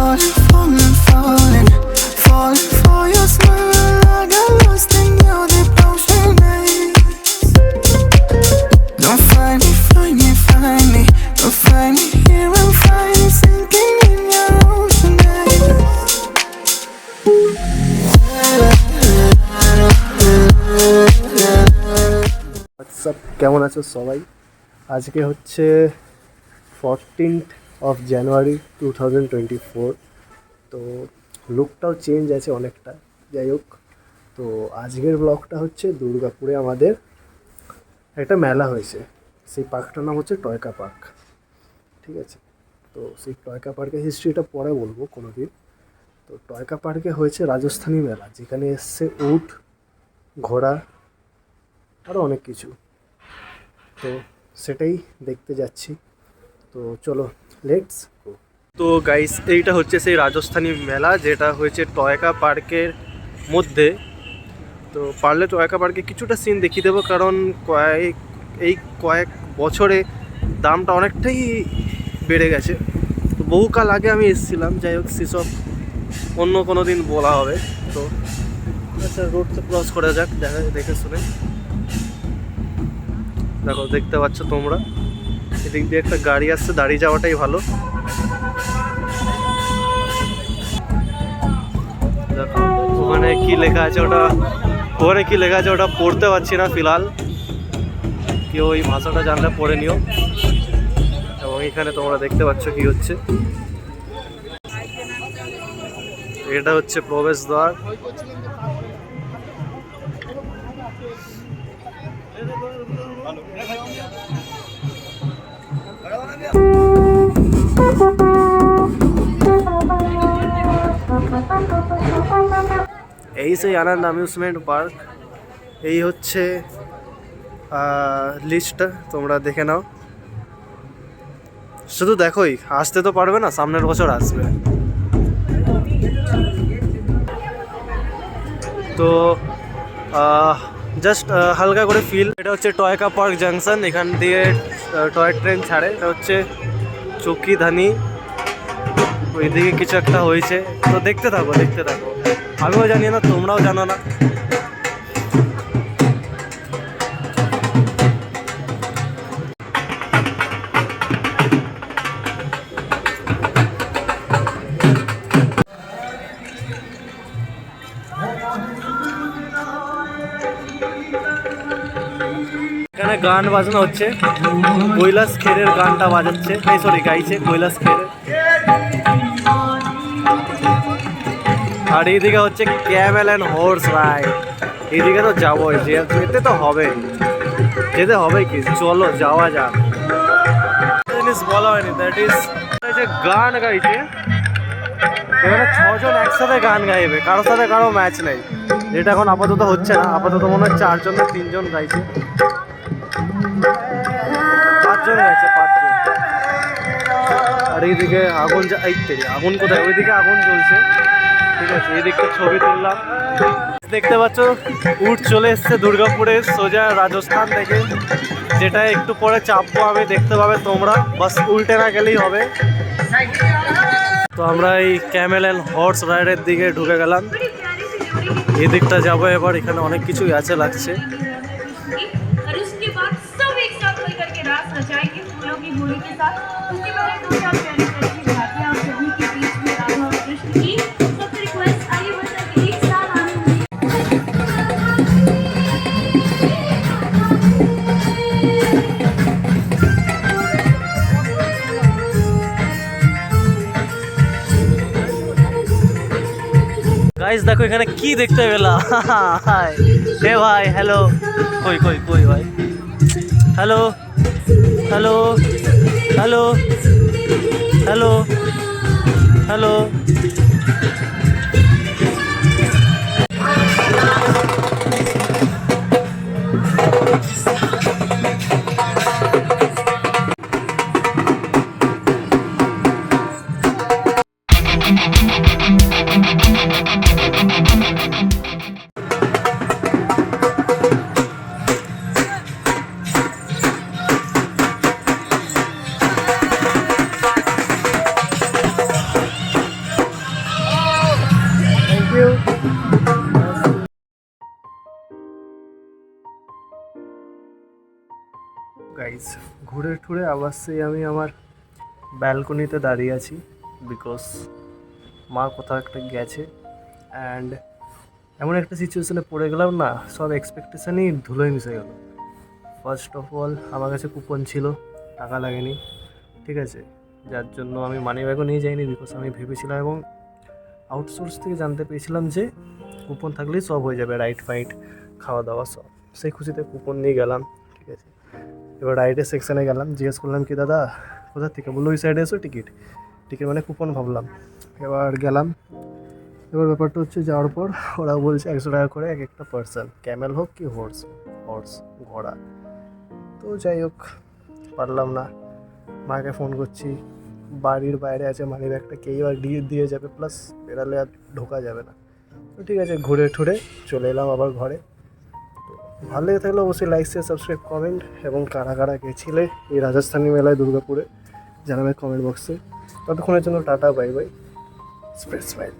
falling, falling, falling for your smile. I got lost in your devotion. Don't find me, find me, find me. Don't find me here, I'm fine, sinking in your ocean. WhatsApp, কেমন আছো সবাই? আজকে হচ্ছে 14th of January 2024। তো লুকটাও change আছে অনেকটা। যাই হোক, তো আজকের ব্লগটা হচ্ছে দুর্গাপুরে আমাদের একটা মেলা হয়েছে। সেই পার্কটার নাম হচ্ছে টয়কা পার্ক, ঠিক আছে? তো সেই টয়কা পার্কের হিস্ট্রিটা পরে বলবো কোনো দিন। তো টয়কা পার্কে হয়েছে রাজস্থানী মেলা, যেখানে এসছে উট, ঘোড়া, আরও অনেক কিছু। তো সেটাই দেখতে যাচ্ছি। তো চলো, লেটস গো। তো গাইস, এইটা হচ্ছে সেই রাজস্থানী মেলা যেটা হয়েছে টয়কা পার্কের মধ্যে। তো পারলে টয়কা পার্কে কিছুটা সিন দেখিয়ে দেবো, কারণ কয়েক বছরে দামটা অনেকটাই বেড়ে গেছে। তো বহুকাল আগে আমি এসেছিলাম, যাই হোক সেসব অন্য কোনো দিন বলা হবে। তো আচ্ছা, রোডটা ক্রস করা যাক, দেখে শুনে। দেখো, দেখতে পাচ্ছ তোমরা, এদিক দিয়ে একটা গাড়ি আসছে, দাঁড়িয়ে যাওয়াটাই ভালো। দেখো ওখানে কি লেখা আছে, ওটা পড়তে পারছি না ফিলহাল। কেউ ওই ভাষাটা জানলে পড়ে নিও। এবং এখানে তোমরা দেখতে পাচ্ছ কি হচ্ছে, এটা হচ্ছে প্রবেশদ্বার। এই সেই আনন্দ অ্যামিউজমেন্ট পার্ক। এই হচ্ছে লিস্টটা, তোমরা দেখে নাও। শুধু দেখোই, আসতে তো পারবে না, সামনের বছর আসবে। তো জাস্ট হালকা করে ফিল। এটা হচ্ছে টয়কা পার্ক জাংশন, এখান দিয়ে টয় ট্রেন ছাড়ে। এটা হচ্ছে চৌকিধানি, ওইদিকে কিছু একটা হয়েছে। তো দেখতে থাকো। আমিও জানি না, তোমরাও জানো না। এখানে গান বাজনা হচ্ছে, কৈলাস খেরের গানটা বাজাচ্ছে, গাইছে কৈলাস খের। আর এইদিকে হচ্ছে ক্যামেল অ্যান্ড হর্স রাইড। এইদিকে তো যাবোই, যেতে তো হবে, কি চলো যাওয়া যাক। জিনিস বলা হয়নি, দ্যাট ইজ যে গান গাইছে এখানে 6 জন একসাথে গান গাইবে, কারোর সাথে কারো ম্যাচ নেই। যেটা এখন আপাতত হচ্ছে না, আপাতত মনে হয় 4 জন না 3 জন গাইছে, 5 জন গাইছে, 5 জন। আর এইদিকে আগুন কোথায়? ওইদিকে আগুন জ্বলছে, ঠিক আছে। এই দিকটা ছবি তুললাম। দেখতে পাচ্ছ উট চলে এসছে দুর্গাপুরে, সোজা রাজস্থান থেকে। যেটা একটু পরে চাপবো আমি, দেখতে পাবে তোমরা, বাস উল্টে না গেলেই হবে। তো আমরা এই ক্যামেল অ্যান্ড হর্স রাইডের দিকে ঢুকে গেলাম। এই দিকটা যাবো এবার, এখানে অনেক কিছুই আছে লাগছে। গাইস দেখো এখানে কি দেখতে পেলাম। হে ভাই, হ্যালো। কই ভাই, hello hello hello hello hello. ঘুরে ঠুরে আবার সেই আমি আমার ব্যালকনিতে দাঁড়িয়ে আছি, বিকজ মা কোথাও একটা গেছে। অ্যান্ড এমন একটা সিচুয়েশনে পড়ে গেলাম না, সব এক্সপেকটেশনই ধুলোয় মিশে গেল। ফার্স্ট অফ অল আমার কাছে কুপন ছিল, টাকা লাগেনি, ঠিক আছে, যার জন্য আমি মানি ব্যাগও নিয়ে যাইনি, বিকজ আমি ভেবেছিলাম এবং আউটসোর্স থেকে জানতে পেরেছিলাম যে কুপন থাকলেই সব হয়ে যাবে, রাইড ফাইড খাওয়া দাওয়া সব। সেই খুশিতে কুপন নিয়ে গেলাম, ঠিক আছে। এবার রাইডের সেকশানে গেলাম, জিজ্ঞেস করলাম কি দাদা কোথা থেকে, বললো ওই সাইডে এসো, টিকিট টিকিট মানে কুপন ভাবলাম। এবার গেলাম, এবার ব্যাপারটা হচ্ছে যাওয়ার পর ওরা বলছে 100 টাকা করে এক একটা পার্সন, ক্যামেল হোক কি হর্স ঘোড়া। তো যাই হোক, পারলাম না, মাকে ফোন করছি, বাড়ির বাইরে আছে মানি ব্যাগটা, কেই আর দিয়ে যাবে, প্লাস বেরালে আর ঢোকা যাবে না। তো ঠিক আছে, ঘুরে ঠুরে চলে এলাম আবার ঘরে। তো ভালো লেগে থাকলে অবশ্যই লাইক শেয়ার সাবস্ক্রাইব কমেন্ট, এবং কারা কারা গেছিলে এই রাজস্থানী মেলায় দুর্গাপুরে জানাবে কমেন্ট বক্সে। ততক্ষণের জন্য tata, bye bye, spread smile.